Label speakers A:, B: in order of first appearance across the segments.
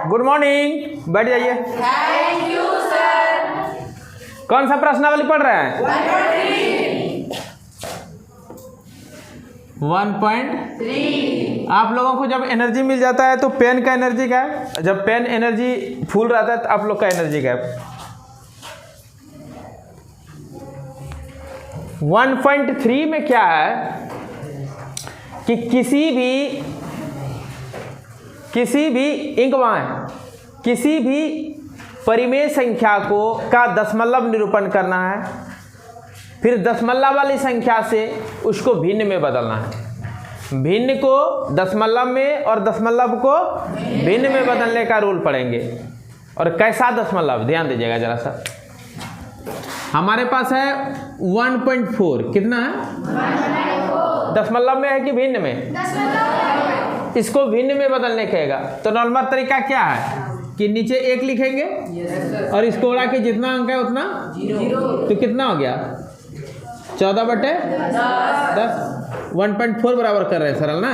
A: Good morning, बैठ जाइए।
B: Thank you sir.
A: कौन सा प्रश्नावली पढ़ रहे हैं? 1.3। आप लोगों को जब एनर्जी मिल जाता है तो पेन का एनर्जी क्या है? जब पेन एनर्जी फुल रहता है तो आप लोग का एनर्जी क्या है? 1.3 में क्या है कि किसी भी इंकवाय किसी भी परिमेय संख्या को का दशमलव निरूपण करना है, फिर दशमलव वाली संख्या से उसको भिन्न में बदलना है। भिन्न को दशमलव में और दशमलव को भिन्न में बदलने का रूल पढ़ेंगे। और कैसा दशमलव, ध्यान दीजिएगा जरा सा। हमारे पास है 1.4, कितना है? दशमलव में है कि भिन्न में? इसको भिन्न में बदलने कहेगा तो नॉर्मल तरीका क्या है कि नीचे 1 लिखेंगे और इसको उड़ा के जितना अंक है उतना 0, तो कितना हो गया? 14/10। 1.4 बराबर कर रहे हैं सरल ना।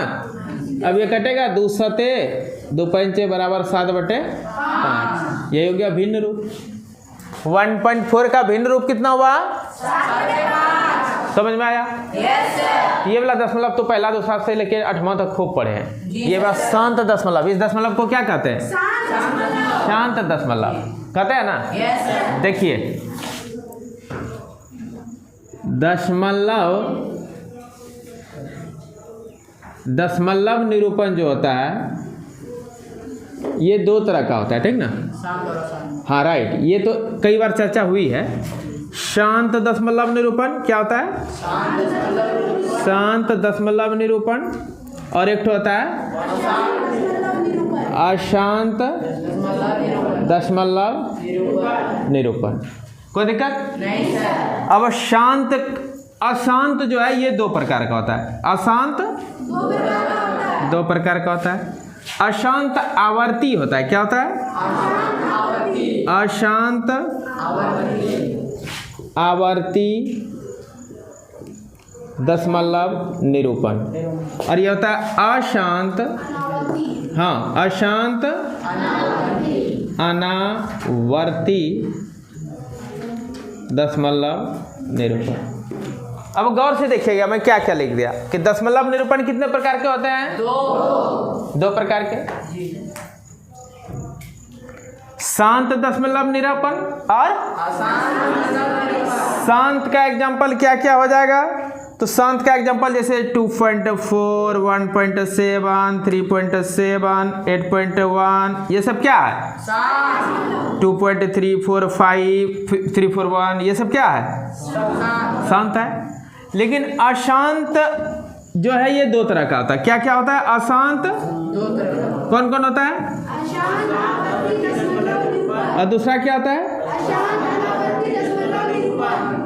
A: अब ये कटेगा 2 सते 2 पंचे बराबर 7/5। यही हो गया भिन्न रूप। 1.4 का भिन्न रूप कितना हुआ? समझ में आया?
B: Yes sir.
A: ये वाला दशमलव तो पहला दूसरा से लेके 8वां तक खूब पढ़े हैं। ये वाला शांत दशमलव, इस दशमलव को क्या कहते हैं? शांत दशमलव कहते हैं ना।
B: Yes sir.
A: देखिए दशमलव निरूपण जो होता है ये 2 तरह का होता है, ठीक ना? हाँ राइट, ये तो कई बार चर्चा हुई है। शांत दशमलव निरूपण क्या होता है? शांत दशमलव निरूपण। और एक होता है अशांत दशमलव निरूपण। कोई दिक्कत
B: नहीं सर।
A: अब अशांत जो है ये 2 प्रकार का होता है। अशांत 2 प्रकार का होता है। अशांत आवर्ती होता है। क्या होता है? अशांत आवर्ती दशमलव निरूपण। और ये होता है अशांत, हाँ अशांत अनावर्ती दशमलव निरूपण। अब गौर से देखिएगा मैं क्या क्या लिख दिया कि दशमलव निरूपण कितने प्रकार के होते हैं? 2 प्रकार के। शांत दशमलव निरूपण और शांत का एग्जांपल क्या क्या हो जाएगा? तो शांत का एग्जांपल जैसे 2.4, 1.7, 3.7, 8.1, ये सब क्या है? 2.345, 341, ये सब क्या है? शांत है। लेकिन अशांत जो है ये 2 तरह का होता है। क्या क्या होता है? अशांत कौन कौन होता है? और दूसरा क्या होता है?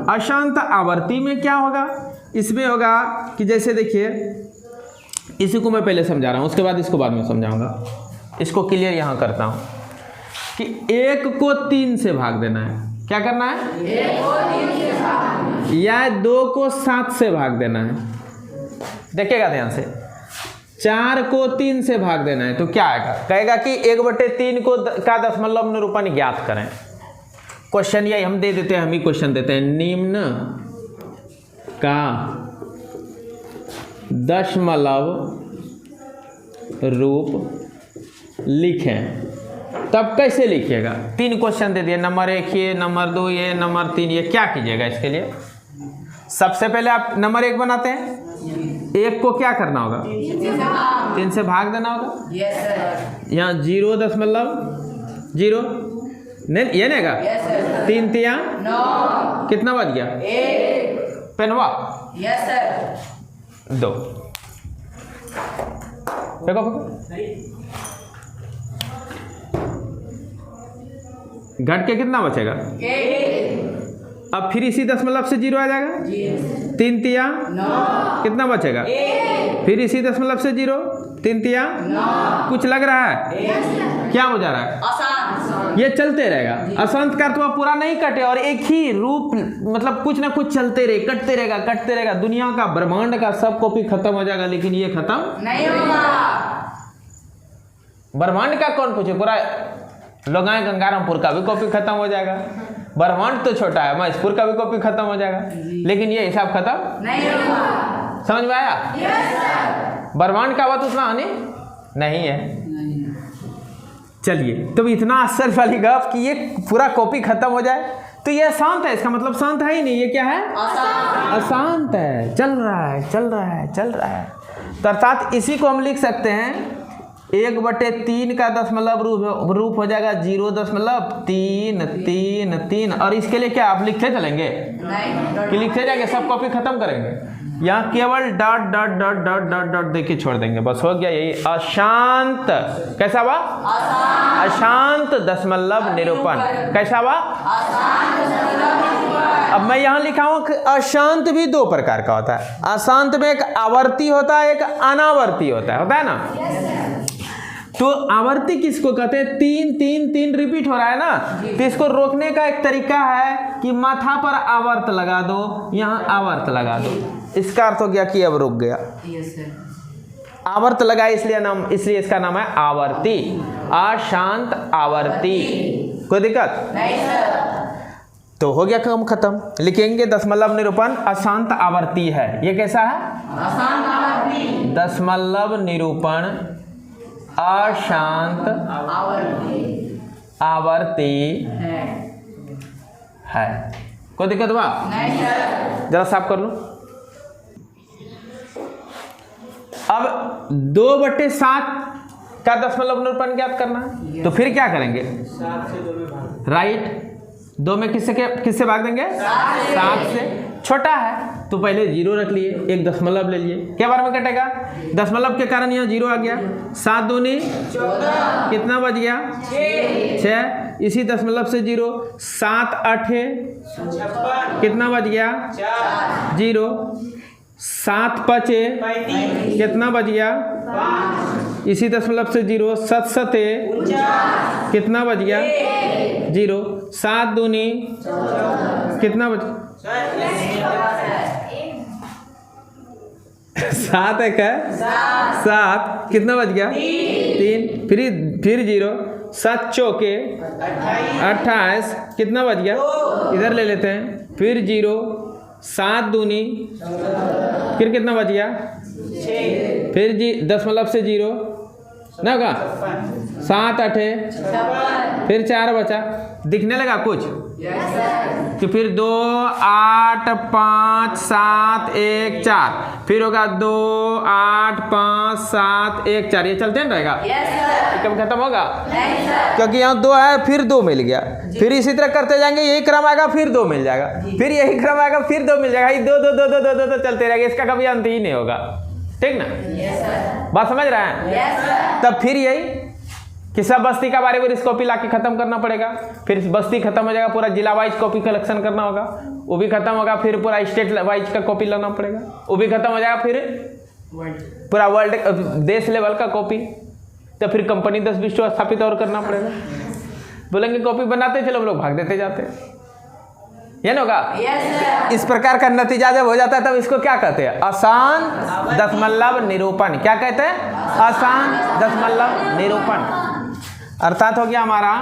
A: अशांत आवर्ती में क्या होगा? इसमें होगा कि जैसे देखिए, इसी को मैं पहले समझा रहा हूँ, उसके बाद इसको बाद में समझाऊंगा। इसको क्लियर यहाँ करता हूँ कि 1 को 3 से भाग देना है। क्या करना है? 1 को 3 से भाग, या 2 को 7 से भाग देना है। देखिएगा ध्यान से। 4 को 3 से भाग देना है तो क्या आएगा? कहेगा कि 1/3 को का दशमलव निरूपण ज्ञात करें। क्वेश्चन यही हम दे देते हैं, हम ही क्वेश्चन देते हैं। निम्न का दशमलव रूप लिखें। तब कैसे लिखिएगा? 3 क्वेश्चन दे दिए, नंबर 1 ये, नंबर 2 ये, नंबर 3 ये। क्या कीजिएगा इसके लिए? सबसे पहले आप नंबर 1 बनाते हैं। 1 को क्या करना होगा? 3 से भाग देना होगा।
B: Yes sir.
A: यहाँ 0.0 नहीं, ये नहीं का? 3 तिया
B: 9,
A: कितना बच गया?
B: 1।
A: पेनवा?
B: Yes sir.
A: 2। देखो घट के कितना बचेगा?
B: 1।
A: अब फिर इसी दशमलव से 0 आ जाएगा। 3 तिया
B: 9,
A: कितना बचेगा?
B: 1।
A: फिर इसी दशमलव से 0, 3 तिया
B: 9।
A: कुछ लग रहा है? क्या हो जा रहा है?
B: अशांत।
A: ये चलते रहेगा। अशांत का अर्थ हुआ पूरा नहीं कटे और एक ही रूप, मतलब कुछ ना कुछ चलते रहे, कटते रहेगा। दुनिया का, ब्रह्मांड का सब कॉपी खत्म हो जाएगा, लेकिन ये खत्म
B: नहीं होगा।
A: ब्रह्मांड का कौन पूछे, पूरा लोगाई गंगारामपुर का भी कॉपी खत्म हो जाएगा। ब्रह्मांड तो छोटा है, महेशपुर का भी कॉपी खत्म हो जाएगा, लेकिन ये हिसाब खत्म
B: नहीं होगा।
A: समझ में आया? ब्रह्मांड का बात उतना हानि नहीं है। चलिए, तो इतना आश्चर्य वाली गप कि ये पूरा कॉपी खत्म हो जाए, तो ये अशांत है, इसका मतलब शांत है ही नहीं। ये क्या है? अशांत है, चल रहा है। तो अर्थात इसी को हम लिख सकते हैं 1/3 का दशमलव रूप हो जाएगा 0.333, और इसके लिए क्या आप लिखते चलेंगे कि लिखते जाएंगे, सब कॉपी खत्म करेंगे? यहाँ केवल डॉट देखिए छोड़ देंगे, बस हो गया यही। अशांत कैसा हुआ? अशांत दशमलव निरूपण कैसा हुआ? अब मैं यहाँ लिखा हूँ कि अशांत भी दो प्रकार का होता है। अशांत में एक आवर्ती होता है, एक अनावर्ती होता है ना। तो आवर्ती किसको कहते हैं? 3 रिपीट हो रहा है ना, तो इसको रोकने का एक तरीका है कि माथा पर आवर्त लगा दो, यहाँ आवर्त लगा दो। इसका अर्थ हो गया कि अब रुक गया। आवर्त लगा इसलिए इसका नाम है आवर्ती। अशांत आवर्ती। कोई दिक्कत
B: नहीं सर।
A: तो हो गया काम खत्म। लिखेंगे दशमलव निरूपण अशांत आवर्ती है। ये कैसा है?
B: अशांत आवर्ती।
A: दशमलव निरूपण अशांत आवर्ती है। कोई दिक्कत हुआ?
B: नहीं सर।
A: जरा साफ कर लो। अब 2/7 का दशमलव निरूपण ज्ञात करना है, तो फिर क्या करेंगे? राइट, 2 में किससे भाग देंगे? 7 से। छोटा है तो पहले 0 रख लिए, एक दशमलव ले लिए, क्या बार में कटेगा? दशमलव के कारण यहाँ 0 आ गया। 7 दूनी 14, कितना बच गया? 6। इसी दशमलव से 0, 7 8 कितना बच गया? 0। 7 5 कितना बच गया? इसी दशमलव से 0, 7 7 कितना बच गया? 0। 7 दूनी कितना बच? 7 1 है 7, कितना बच गया? 3। फिर 0, 7 चौके 28 कितना बच गया? इधर ले लेते हैं। फिर 0, 7 दूनी फिर कितना बच गया? 6। फिर दशमलव से 0 ना होगा, 7 8 फिर 4 बचा। दिखने लगा कुछ? तो फिर 2 8 5 7 1 4 फिर होगा 2 8 5 7 1 4। ये चलते नहीं रहेगा? कब खत्म होगा? क्योंकि यहाँ 2 है, फिर 2 मिल गया। फिर इसी तरह करते जाएंगे, यही क्रम आएगा, फिर 2 मिल जाएगा, फिर यही क्रम आएगा, फिर 2 मिल जाएगा। 2 2 2 2 2 2 चलते रहेगा, इसका कभी अंत ही नहीं होगा। ठीक ना? बात समझ रहे हैं? तब फिर यही कि सब बस्ती का बारे में इस कॉपी लाके खत्म करना पड़ेगा। फिर बस्ती खत्म हो जाएगा, पूरा जिला वाइज कॉपी कलेक्शन करना होगा, वो भी खत्म होगा। फिर पूरा स्टेट वाइज का कॉपी लाना पड़ेगा, वो भी खत्म हो जाएगा। फिर पूरा वर्ल्ड देश लेवल का कॉपी, तो फिर कंपनी 10-20 स्थापित और करना पड़ेगा। बोलेंगे कॉपी बनाते चलो, हम लोग भाग देते जाते हैं, ये ना होगा। इस प्रकार का नतीजा जब हो जाता है तब इसको क्या कहते हैं? अशांत दशमलव निरूपण। क्या कहते हैं? अशांत दशमलव निरूपण। अर्थात हो गया हमारा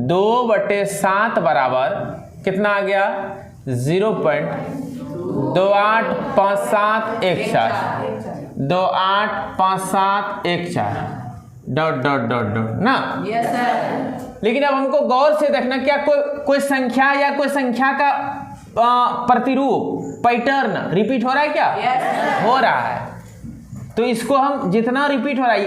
A: 2/7 बराबर कितना आ गया? 0.285714 285714 डॉट ना।
B: Yes sir.
A: लेकिन अब हमको गौर से देखना, क्या कोई संख्या या कोई संख्या का प्रतिरूप पैटर्न रिपीट हो रहा है क्या? हो रहा है। तो इसको हम जितना रिपीट हो रहा है,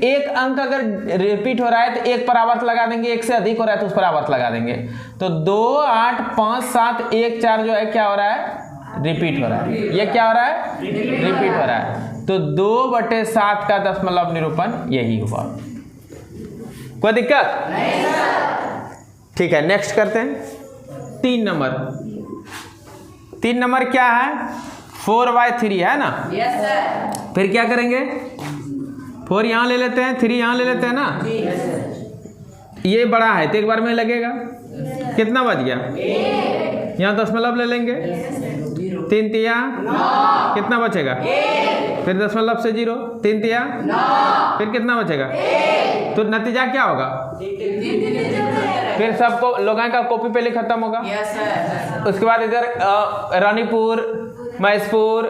A: एक अंक अगर रिपीट हो रहा है तो 1 पर आवर्त लगा देंगे, 1 से अधिक हो रहा है तो उस पर आवर्त लगा देंगे। तो 2 8 5 7 1 4 जो है क्या हो रहा है? रिपीट हो रहा है। ये क्या हो रहा है? रिपीट हो रहा है। तो 2/7 का दशमलव निरूपण यही हुआ। कोई दिक्कत? ठीक है, नेक्स्ट करते हैं। 3 नंबर क्या है? 4/3 है ना।
B: Yes sir.
A: फिर क्या करेंगे? 4 यहाँ ले लेते हैं, 3 यहाँ ले लेते हैं ना, ये बड़ा है तो एक बार में लगेगा, कितना बच गया, यहाँ दशमलव ले लेंगे, 3 तिया कितना बचेगा, फिर दशमलव से 0, 3 तिया फिर कितना बचेगा, तो नतीजा क्या होगा, फिर सबको लोगों का कॉपी पहले खत्म होगा। उसके बाद इधर रानीपुर, महेशपुर,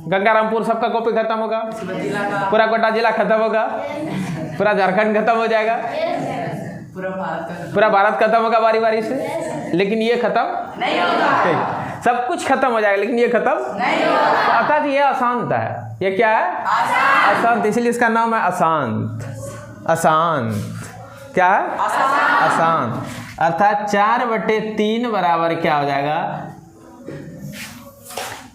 A: गंगारामपुर सबका कॉपी खत्म होगा, पूरा कोटा जिला खत्म होगा, पूरा झारखंड खत्म हो जाएगा, पूरा भारत खत्म होगा बारी बारी से, लेकिन ये खत्म नहीं होगा। सब कुछ खत्म हो जाएगा लेकिन ये खत्म नहीं होगा। अर्थात ये अशांत है। ये क्या है, अशांत, इसलिए इसका नाम है अशांत। अशांत क्या है, अशांत। अर्थात 4/3 बराबर क्या हो जाएगा,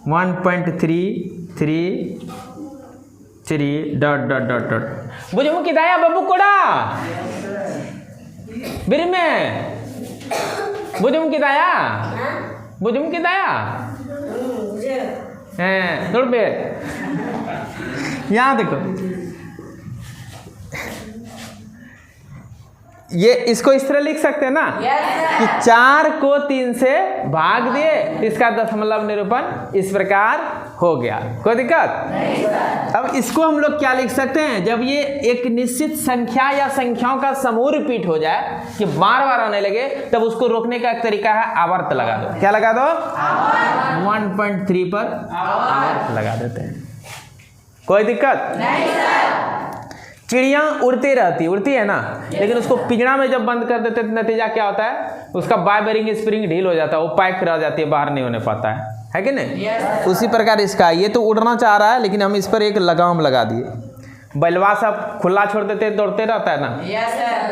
A: 1.333 ... बुझो किताया बब्बू कोड़ा बिर में बुझुम किताया हैं थोड़ पे यहाँ देखो, ये इसको इस तरह लिख सकते हैं ना कि 4 को 3 से भाग दिए, इसका दशमलव निरूपण इस प्रकार हो गया। कोई दिक्कत नहीं। अब इसको हम लोग क्या लिख सकते हैं, जब ये एक निश्चित संख्या या संख्याओं का समूह रिपीट हो जाए कि बार बार आने लगे, तब उसको रोकने का एक तरीका है आवर्त लगा दो। क्या लगा दो, 1.3 पर आवर्त लगा देते हैं। कोई दिक्कत नहीं सर। चिड़िया उड़ती है ना, लेकिन उसको पिंजरा में जब बंद कर देते तो नतीजा क्या होता है, उसका बाय बेरिंग स्प्रिंग ढील हो जाता है, वो पैक रह जाती है, बाहर नहीं होने पाता है कि नहीं। उसी प्रकार इसका, ये तो उड़ना चाह रहा है लेकिन हम इस पर एक लगाम लगा दिए। बैलवा सब खुला छोड़ देते दौड़ते रहता है ना,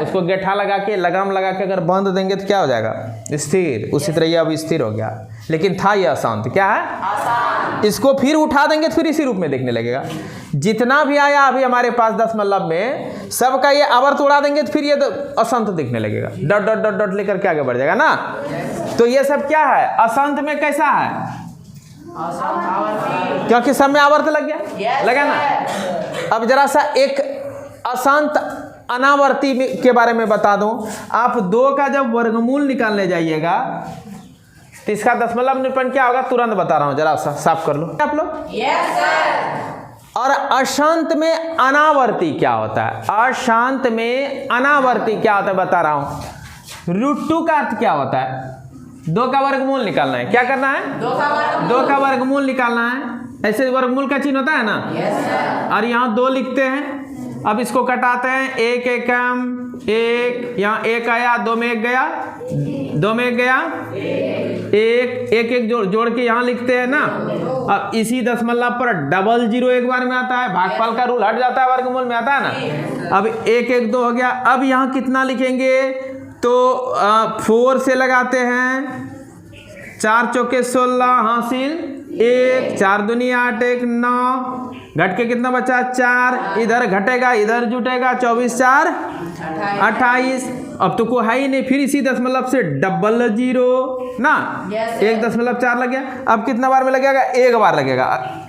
A: उसको गेठा लगा के लगाम लगा के अगर बांध देंगे तो क्या हो जाएगा, स्थिर। उसी तरह ये अब स्थिर हो गया, लेकिन था ये अशांत। क्या है, इसको फिर उठा देंगे तो फिर इसी रूप में देखने लगेगा। जितना भी आया अभी हमारे पास दशमलव में, सबका ये आवर्त उड़ा देंगे तो फिर ये अशांत दिखने लगेगा, डॉट डॉट डॉट डॉट लेकर के आगे बढ़ जाएगा ना। तो ये सब क्या है, अशांत में कैसा है, क्योंकि सब में आवर्त लग गया, लगा ना। अब जरा सा एक अशांत अनावर्ती के बारे में बता दूं। आप 2 का जब वर्गमूल निकालने जाइएगा तो इसका दशमलव निरूपण क्या होगा, तुरंत बता रहा हूं, जरा सा साफ कर लो आप लोग। Yes sir. और अशांत में अनावर्ती क्या होता है, अशांत में अनावर्ती क्या होता है बता रहा हूं। √2 का अर्थ क्या होता है, 2 का वर्गमूल निकालना है। क्या करना है, 2 का वर्गमूल निकालना है। ऐसे वर्गमूल का चिन्ह होता है ना, और यहाँ 2 लिखते हैं। अब इसको कटाते हैं, 1 एकम 1, यहाँ 1 आया, 2 में 1 गया, 2 में 1 गया, 1 जोड़ के यहाँ लिखते हैं ना। अब इसी दशमलव पर डबल 0 एक बार में आता है, भागफल का रूल हट जाता है, वर्गमूल में आता है ना। अब 1 1 2 हो गया। अब यहाँ कितना लिखेंगे, तो 4 से लगाते हैं, 4 चौके 16 हासिल 1, 4 दूनी 8, 1 9, घट के कितना बचा 4, इधर घटेगा इधर जुटेगा, 24 4 28। अब तो कोई है ही नहीं, फिर इसी दशमलव से डबल 0 ना, 1.4 लग गया। अब कितना बार में लगेगा, 1 बार लगेगा।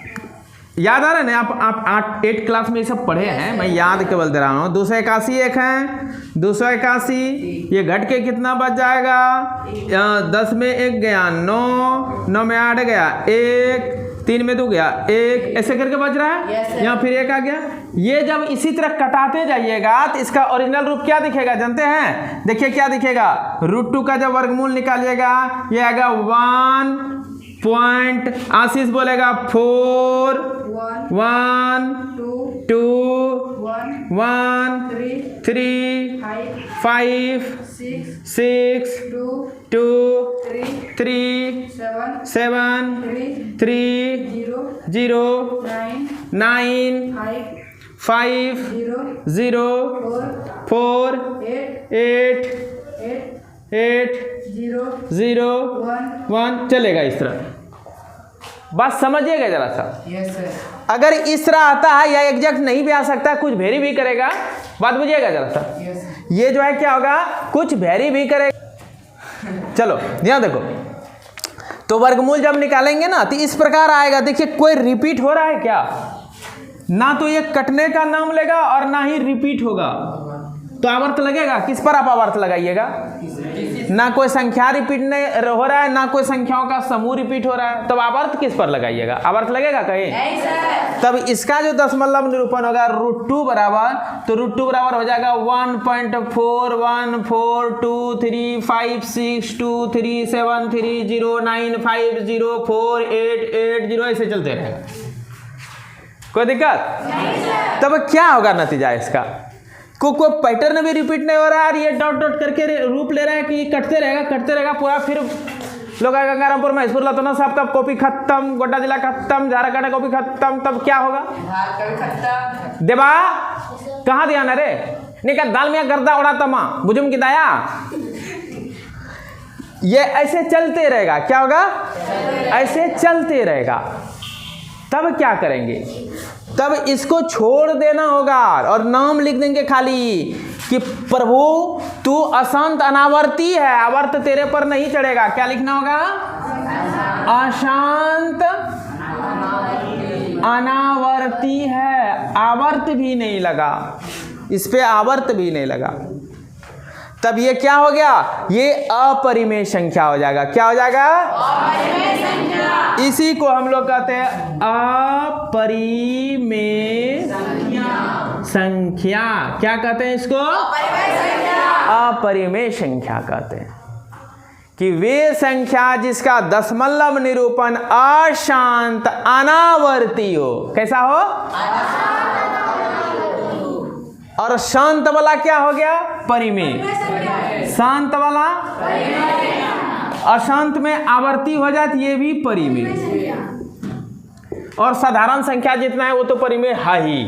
A: याद आ रहा है ना, आप 8 क्लास में ये सब पढ़े हैं, मैं याद केवल दे रहा हूँ। 281 एक है, 281, ये घट के कितना बच जाएगा, 10 में 1 गया 9, 9 में 8 गया 1, 3 में 2 गया 1, ऐसे करके बच रहा है। यहाँ फिर 1 आ गया। ये जब इसी तरह कटाते जाइएगा तो इसका ओरिजिनल रूप क्या दिखेगा जानते हैं, देखिए क्या दिखेगा। √2 का जब वर्गमूल निकालिएगा, ये आएगा 1 पॉइंट, आशीष बोलेगा 4 1 2 1 3 5 6 2 3 7 3 0 9 5 0 4 8 0 1 चलेगा इस तरह। बात समझिएगा जरा सा। अगर इस तरह आता है या एग्जैक्ट नहीं भी आ सकता, कुछ वेरी भी करेगा, बात बुझिएगा जरा सा। ये जो है क्या होगा, कुछ वेरी भी करेगा। चलो ध्यान देखो, तो वर्गमूल जब निकालेंगे ना तो इस प्रकार आएगा। देखिए कोई रिपीट हो रहा है क्या, ना तो ये कटने का नाम लेगा और ना ही रिपीट होगा। तो आवर्त लगेगा, किस पर आप आवर्त लगाइएगा? ना कोई संख्या रिपीट नहीं हो रहा है, ना कोई संख्याओं का समूह रिपीट हो रहा है, तब आवर्त किस पर लगाइएगा? आवर्त लगेगा कहीं?
B: नहीं सर।
A: तब इसका जो दशमलव निरूपण होगा √2 बराबर, तो √2 बराबर हो जाएगा 1.4143536309504880 ऐसे चलते रहेगा। कोई दिक्कत? तब क्या होगा नतीजा इसका? कोई पैटर्न भी रिपीट नहीं हो रहा है और ये डॉट डॉट करके रूप ले रहा है कि कटते रहेगा पूरा। फिर लोग आए गंगारामपुर महसूर लतौना साहब का कॉपी खत्म, गोड्डा जिला खत्म, झारखंड कॉपी खत्म, तब क्या होगा? देवा कहाँ दिया ना रे निका दाल में गर्दा उड़ा तमा बुजुम की दाया। ये ऐसे चलते रहेगा। क्या होगा? ऐसे चलते रहेगा। तब क्या करेंगे? तब इसको छोड़ देना होगा और नाम लिख देंगे खाली कि प्रभु तू अशांत अनावर्ती है, आवर्त तेरे पर नहीं चढ़ेगा। क्या लिखना होगा? अशांत अनावर्ती है, आवर्त भी नहीं लगा, इस पे आवर्त भी नहीं लगा। तब ये क्या हो गया? ये अपरिमेय संख्या हो जाएगा। क्या हो जाएगा?
B: अपरिमेय संख्या।
A: इसी को हम लोग कहते हैं अपरिमेय संख्या। क्या कहते हैं इसको? अपरिमेय संख्या कहते हैं कि वे संख्या जिसका दशमलव निरूपण अशांत अनावर्ती हो। कैसा हो? और शांत वाला क्या हो गया? परिमेय। शांत वाला अशांत में आवर्ती हो जाती, ये भी परिमेय। और साधारण संख्या जितना है वो तो परिमेय है ही।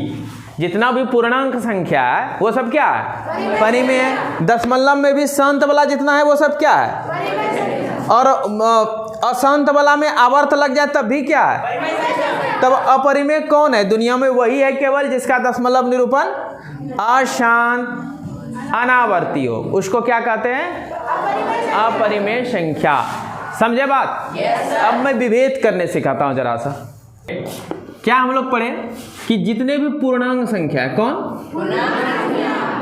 A: जितना भी पूर्णांक संख्या है वो सब क्या है? परिमेय है। दशमलव में भी शांत वाला जितना है वो सब क्या है? और अशांत वाला में आवर्त लग जाए तब भी क्या है? तब अपरिमेय कौन है दुनिया में? वही है केवल जिसका दशमलव निरूपण अशांत अनावर्ती हो। उसको क्या कहते हैं? अपरिमेय संख्या। समझे बात? अब मैं विभेद करने सिखाता हूं जरा सा। क्या हम लोग पढ़े कि जितने भी पूर्णांक संख्या है, कौन?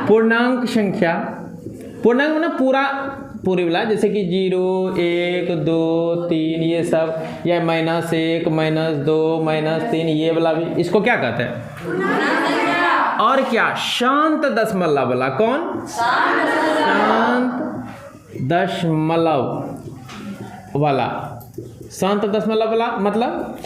A: पूर्णांक संख्या। पूर्णांक मतलब पूरी वाला, जैसे कि 0 1 2 3 ये सब, या -1 -2 -3 ये वाला भी, इसको क्या कहते हैं? और क्या? शांत दशमलव वाला। कौन? शांत दशमलव वाला। शांत दशमलव वाला मतलब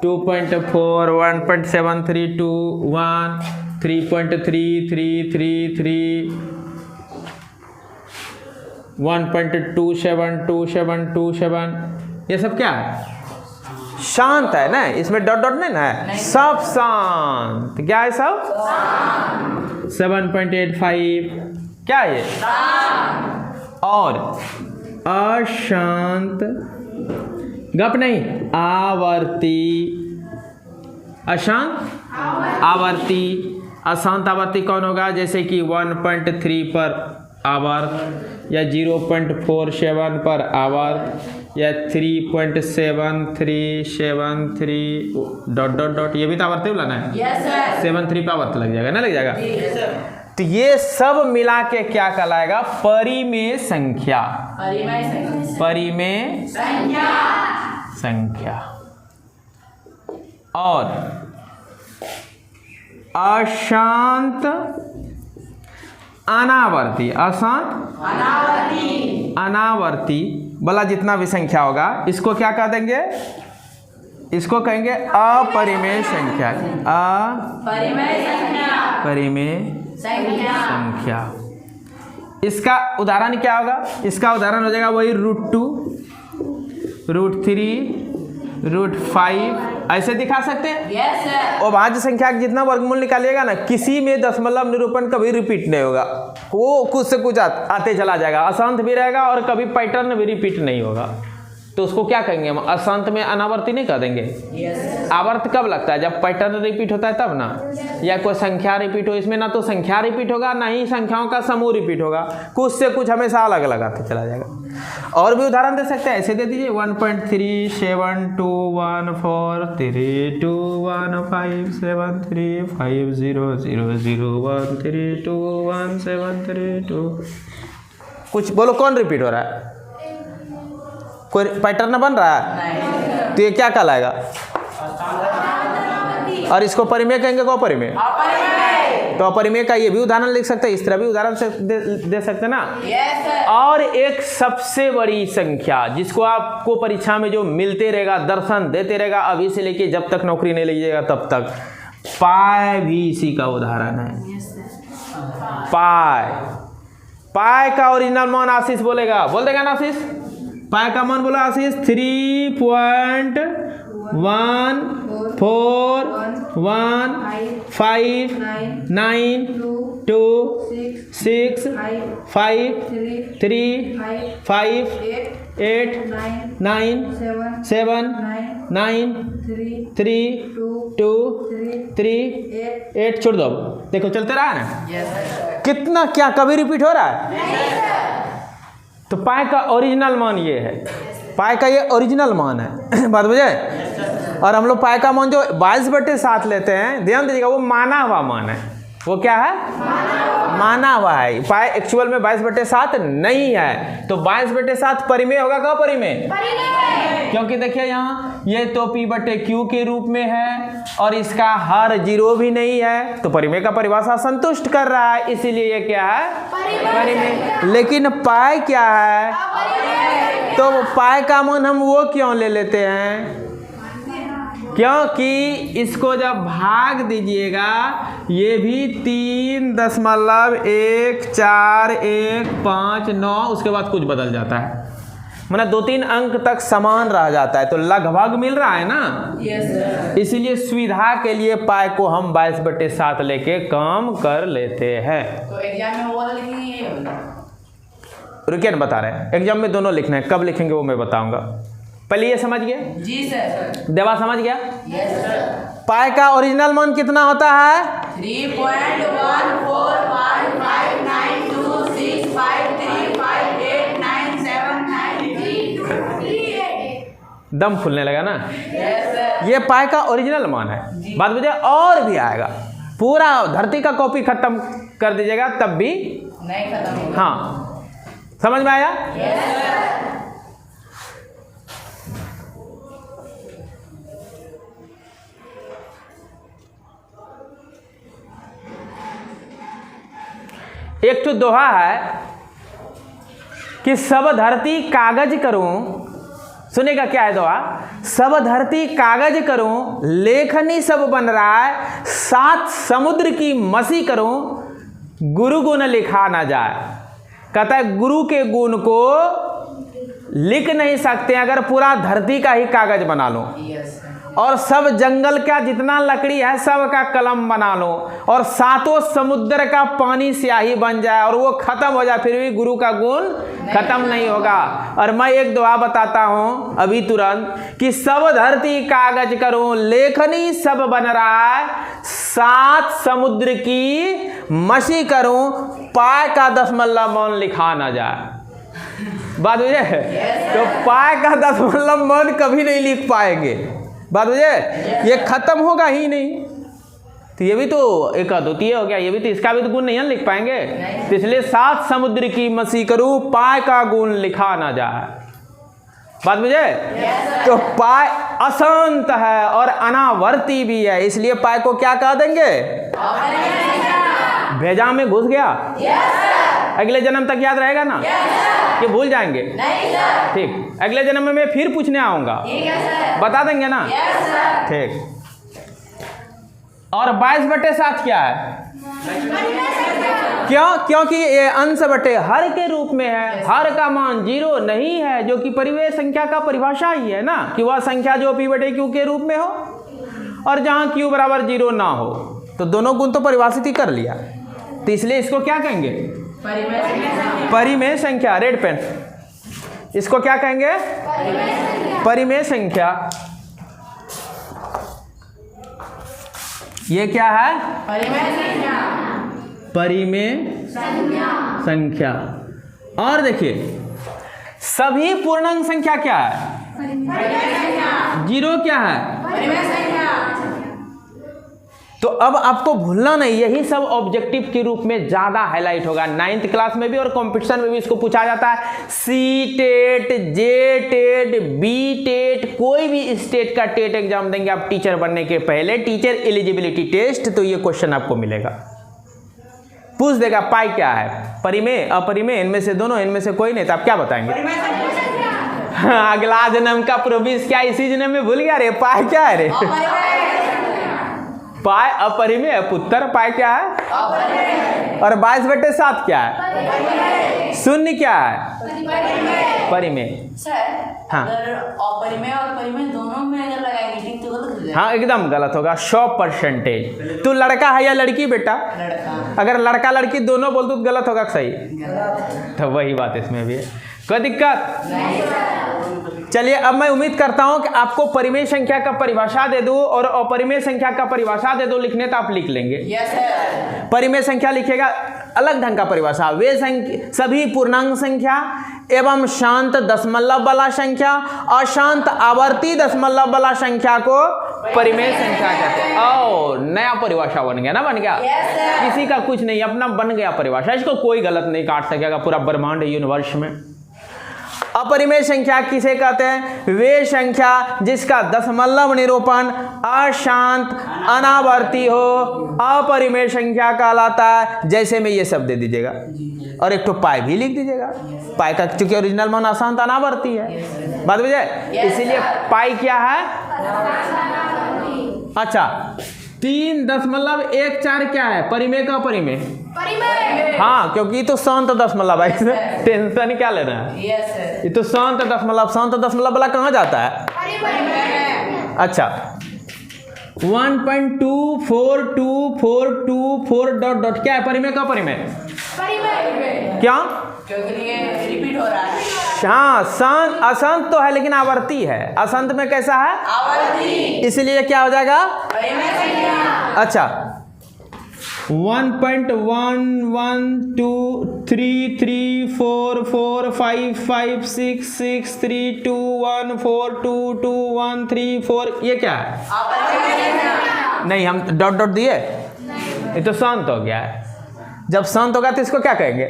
A: 2.4 1.732 1 3.3333 1.272727 ये सब क्या है? शांत है ना, इसमें डॉट डॉट नहीं ना है, सब शांत। क्या है सब? 7.85 क्या है ये? और अशांत, गप नहीं, आवर्ती। अशांत आवर्ती। अशांत आवर्ती कौन होगा? जैसे कि 1.3 पर आवर्त, या 0.47 पर आवर्त, या 3.7373 डॉट डॉट डॉट, ये भी तो आवर्त बुलाना है। 73 पर आवर्त लग जाएगा ना? लग जाएगा। तो ये सब मिला के क्या कहलाएगा? परिमेय संख्या। परिमेय संख्या। और अशांत अनावर्ती। अशांत अनावर्ती वाला जितना भी संख्या होगा इसको क्या कह देंगे? इसको कहेंगे अपरिमेय संख्या। अपरिमेय संख्या। इसका उदाहरण क्या होगा? इसका उदाहरण हो जाएगा वही √2 √3 √5 ऐसे दिखा सकते हैं।
B: Yes sir.
A: और भाज्य संख्या का जितना वर्गमूल निकालिएगा ना, किसी में दशमलव निरूपण कभी रिपीट नहीं होगा, वो कुछ से कुछ आते चला जाएगा, अशांत भी रहेगा और कभी पैटर्न भी रिपीट नहीं होगा। तो उसको क्या कहेंगे हम? असंत में अनावर्ती नहीं कह देंगे? आवर्त कब लगता है? जब पैटर्न रिपीट होता है तब ना, या कोई संख्या रिपीट हो। इसमें ना तो संख्या रिपीट होगा, ना ही संख्याओं का समूह रिपीट होगा, कुछ से कुछ हमेशा अलग अलग आते चला जाएगा। और भी उदाहरण दे सकते हैं, ऐसे दे दीजिए 1.3712143215735000132 कुछ बोलो, कौन रिपीट हो रहा है? कोई पैटर्न बन रहा है? तो ये क्या कहलाएगा? और इसको परिमेय कहेंगे को परिमेय? तो अपरिमेय का ये भी उदाहरण लिख सकते हैं, इस तरह भी उदाहरण से दे सकते हैं ना। और एक सबसे बड़ी संख्या जिसको आपको परीक्षा में जो मिलते रहेगा, दर्शन देते रहेगा अभी से लेके जब तक नौकरी नहीं लीजिएगा तब तक, पाई भी इसी का उदाहरण है। पाई का ओरिजिनल मान आशीष बोलेगा, बोल देगा ना आशीष? पाई का मान बोला आशीष 3.1 छोड़ दो। देखो चलते रहा ना, कितना क्या कभी रिपीट हो रहा है? तो पाई का ओरिजिनल मान ये है, पाई का ये ओरिजिनल मान है। बात बुझे? और हम लोग पाई का मान जो 22/7 लेते हैं, ध्यान दीजिएगा, वो माना हुआ मान है। वो क्या है? माना हुआ है। पाई एक्चुअल में 22/7 नहीं है। तो 22/7 परिमेय होगा का परिमेय? क्योंकि देखिए यहाँ ये तो P/Q के रूप में है और इसका हर जीरो भी नहीं है, तो परिमेय का परिभाषा संतुष्ट कर रहा है, इसीलिए ये क्या है? परिमेय। लेकिन पाई क्या है? तो पाई का मान हम वो क्यों ले लेते हैं? क्योंकि इसको जब भाग दीजिएगा ये भी 3.1415 उसके बाद कुछ बदल जाता है, मतलब 2-3 अंक तक समान रह जाता है, तो लगभग मिल रहा है ना। इसीलिए सुविधा के लिए पाई को हम 22/7 लेके कम कर लेते हैं।
B: तो एग्जाम में वो लिखेंगे?
A: रुकिए ना, बता रहे हैं। एग्जाम में दोनों लिखना है, कब लिखेंगे वो मैं बताऊंगा। पहले ये समझ गया?
B: जी सर।
A: देवा समझ गया?
B: Yes sir.
A: पाई का ओरिजिनल मान कितना होता है?
B: 3.145592653589733238।
A: दम फूलने लगा ना?
B: Yes sir.
A: ये पाई का ओरिजिनल मान है। बात बुझे? और भी आएगा, पूरा धरती का कॉपी खत्म कर दीजिएगा तब भी
B: नहीं खत्म होगा।
A: हाँ, समझ में आया?
B: Yes sir.
A: एक तो दोहा है कि सब धरती कागज करूं, सुनेगा क्या है दोहा? सब धरती कागज करूं, लेखनी सब बन रहा है, 7 समुद्र की मसी करूं, गुरु गुण लिखा ना जाए। कहता है गुरु के गुण को लिख नहीं सकते अगर पूरा धरती का ही कागज बना लो, और सब जंगल का जितना लकड़ी है सब का कलम बना लो, और 7 समुद्र का पानी स्याही बन जाए और वो खत्म हो जाए, फिर भी गुरु का गुण खत्म नहीं होगा। और मैं एक दुआ बताता हूं अभी तुरंत कि सब धरती कागज करूं, लेखनी सब बन रहा है, 7 समुद्र की मसी करूं, पाई का 10 मान लिखा ना जाए। बात बुझे? तो पाई का 10 कभी नहीं लिख पाएंगे। बात बुझे? ये खत्म होगा ही नहीं। तो ये भी तो एक अद्वितीय हो गया, ये भी तो, इसका भी तो गुण नहीं लिख पाएंगे। तो इसलिए 7 समुद्र की मसी करूं, पाई का गुण लिखा ना जाए। बात बुझे? तो पाई अशांत है और अनावर्ती भी है, इसलिए पाई को क्या कह देंगे? भेजा में घुस गया? अगले जन्म तक याद रहेगा ना? ये भूल जाएंगे? ठीक, अगले जन्म में मैं फिर पूछने आऊंगा, बता देंगे ना? ठीक। और 22/7 क्या है? क्यों? क्योंकि ये अंश बटे हर के रूप में है, हर का मान 0 नहीं है, जो कि परिमेय संख्या का परिभाषा ही है ना, कि वह संख्या जो P/Q के रूप में हो और जहां Q बराबर 0 ना हो। तो दोनों गुण तो परिभाषित ही कर लिया, तो इसलिए इसको क्या कहेंगे? परिमेय संख्या। रेड पेन इसको क्या कहेंगे? परिमेय संख्या। ये क्या है? परिमेय संख्या। और देखिए सभी पूर्णांक संख्या क्या है? जीरो क्या है? तो अब आपको भूलना नहीं, यही सब ऑब्जेक्टिव के रूप में ज्यादा हाईलाइट होगा। 9th क्लास में भी और कंपटीशन में भी इसको पूछा जाता है। सी टेट, जे टेट, बी टेट, कोई भी स्टेट का टेट एग्जाम देंगे आप टीचर बनने के पहले, टीचर एलिजिबिलिटी टेस्ट, तो ये क्वेश्चन आपको मिलेगा। पूछ देगा पाई क्या है? परिमेय, अपरिमेय, इनमें से दोनों, इनमें से कोई नहीं, तो आप क्या बताएंगे? अगला जन्म का प्रोविस क्या इसी जन्म में भूल गया रे? पाई क्या है रे? पाई अपरिमेय, पुत्र पाई क्या है? और 22/7 क्या है? शून्य क्या है? परिमेय। हाँ,
B: अगर अपरिमेय और परिमेय दोनों में अगर लगाएंगे ठीक तो गलत हो जाएगा।
A: हाँ एकदम गलत होगा 100%। तू लड़का है या लड़की बेटा?
B: लड़का।
A: अगर लड़का लड़की दोनों बोल तो गलत होगा सही? तो वही बात इसमें भी है। कोई दिक्कत? चलिए अब मैं उम्मीद करता हूं कि आपको परिमेय संख्या का परिभाषा दे दूं और अपरिमेय संख्या का परिभाषा दे दूं, लिखने तो आप लिख लेंगे।
B: Yes sir.
A: परिमेय संख्या लिखेगा अलग ढंग का परिभाषा, वे सभी पूर्णांक संख्या एवं शांत दशमलव वाला संख्या, अशांत आवर्ती दशमलव वाला संख्या को परिमेय संख्या कहते हैं। और नया परिभाषा बन गया ना, बन गया।
B: Yes sir.
A: किसी का कुछ नहीं, अपना बन गया परिभाषा, इसको कोई गलत नहीं काट सकेगा पूरा ब्रह्मांड यूनिवर्स में। अपरिमेय संख्या किसे कहते हैं? वे संख्या जिसका दशमलव निरूपण अशांत अनावर्ती हो, अपरिमेय संख्या कहलाता है। जैसे में ये सब दे दीजिएगा और एक तो पाई भी लिख दीजिएगा। पाई का चूंकि ओरिजिनल मान अशांत अनावर्ती है, बात बुझे? इसीलिए पाई क्या है? अच्छा, 3.14 क्या है? परिमेय का अपरिमेय? हाँ, क्योंकि तो शांत दशमलव है, टेंशन क्या लेना है?
B: Yes sir.
A: ये तो शांत दशमलव वाला कहाँ जाता है? अच्छा, 1.24244 क्या है? परिमेय का परिमेय? क्या?
B: क्योंकि ये रिपीट हो रहा है।
A: हाँ, शांत अशांत तो है लेकिन आवर्ती है। अशांत में कैसा है?
B: आवर्ती।
A: इसलिए क्या हो जाएगा?
B: परिमेय संख्या।
A: अच्छा, 1.1123345566321422134 ये क्या है? नहीं, हम डॉट डॉट दिए, ये तो शांत हो गया है। जब शांत होगा तो इसको क्या कहेंगे?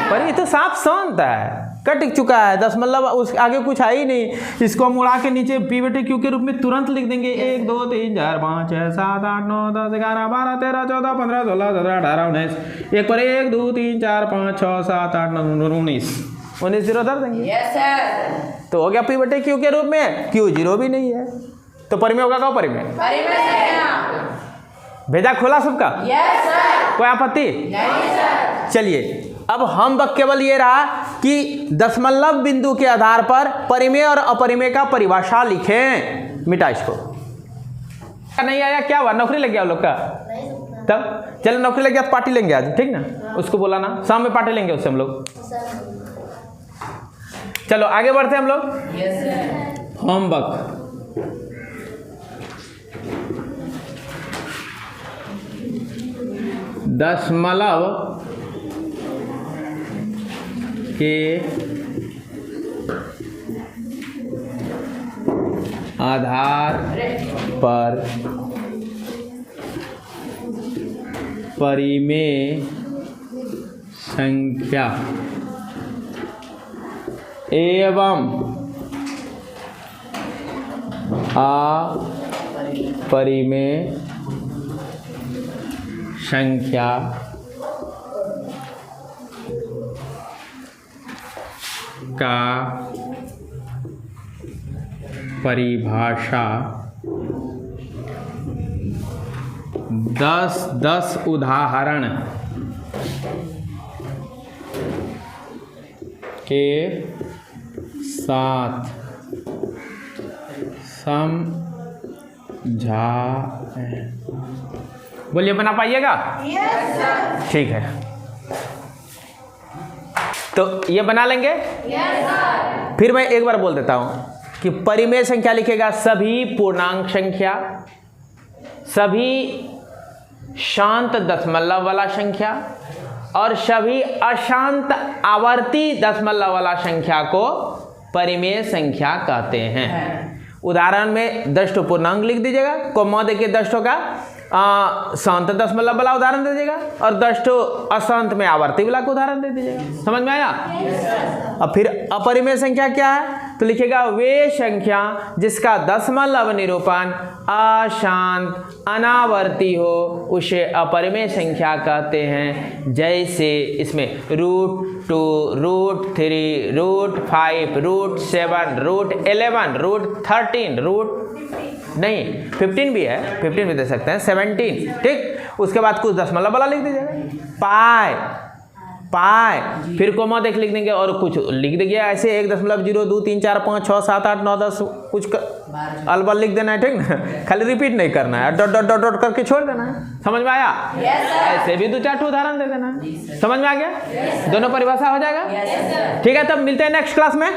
A: पर ये तो साफ शांत है, कट चुका है, दशमलव उस आगे कुछ है ही नहीं। इसको हम उड़ा के नीचे पी बटे क्यू के रूप में तुरंत लिख देंगे। 1 2 3 4 5 6 7 8 9 10 11 12 13 14 15 16 17 18 19 एक पर 1 2 3 4 5 6 7 8 9 19 0 धर देंगे।
B: Yes sir.
A: तो हो गया पी बटे क्यू के रूप में। क्यू 0 भी नहीं है, तो परिमेय होगा क्या? परिमेय।
B: परिमेय संख्या।
A: भेजा खोला सबका?
B: Yes sir.
A: कोई आपत्ति?
B: नहीं सर।
A: चलिए अब हम वक्त केवल ये रहा कि दशमलव बिंदु के आधार पर परिमेय और अपरिमेय का परिभाषा लिखें। मिटा इसको। नहीं आया क्या हुआ? नौकरी लग गया लोग का? तब चलो नौकरी लग गया तो पार्टी लेंगे आज, ठीक ना? उसको बोला ना शाम में पार्टी लेंगे उससे हम लोग। चलो आगे बढ़ते हैं हम लोग।
B: Yes sir.
A: होमवर्क दशमलव के आधार पर परिमेय संख्या एवं अपरिमेय संख्या का परिभाषा 10 उदाहरण के साथ समझा। बोलिए, बना पाइएगा?
B: Yes sir.
A: ठीक है। तो ये बना लेंगे। फिर मैं एक बार बोल देता हूं कि परिमेय संख्या लिखेगा सभी पूर्णांक संख्या, सभी शांत दशमलव वाला संख्या और सभी अशांत आवर्ती दशमलव वाला संख्या को परिमेय संख्या कहते हैं। उदाहरण में 10 पूर्णांक लिख दीजिएगा, कोमा देके 10 का शांत दशमलव वाला उदाहरण दे दीजिएगा और 10 अशांत में आवर्ती वाला को उदाहरण दे दीजिएगा। समझ में आया? अब फिर अपरिमेय संख्या क्या है? तो लिखेगा वे संख्या जिसका दशमलव निरूपण अशांत अनावर्ती हो उसे अपरिमेय संख्या कहते हैं। जैसे इसमें √2, √3, √5, √7, √11, √13, नहीं 15 भी है, 15 भी दे सकते हैं, 17, ठीक। उसके बाद कुछ दशमलव वाला लिख दीजिएगा, पाई, फिर कोमा देख लिख देंगे और कुछ लिख देंगे ऐसे 1.0, 2, 3, 4, 5, 6, 7, 8, 9, 10 कुछ अलबल लिख देना है, ठीक ना। खाली रिपीट नहीं करना है, डॉट डॉट डॉट डॉट करके छोड़ देना है। समझ में आया? ऐसे भी 2-4 उदाहरण दे देना है। समझ में आ गया? दोनों परिभाषा हो जाएगा। ठीक है, तब मिलते हैं नेक्स्ट क्लास में।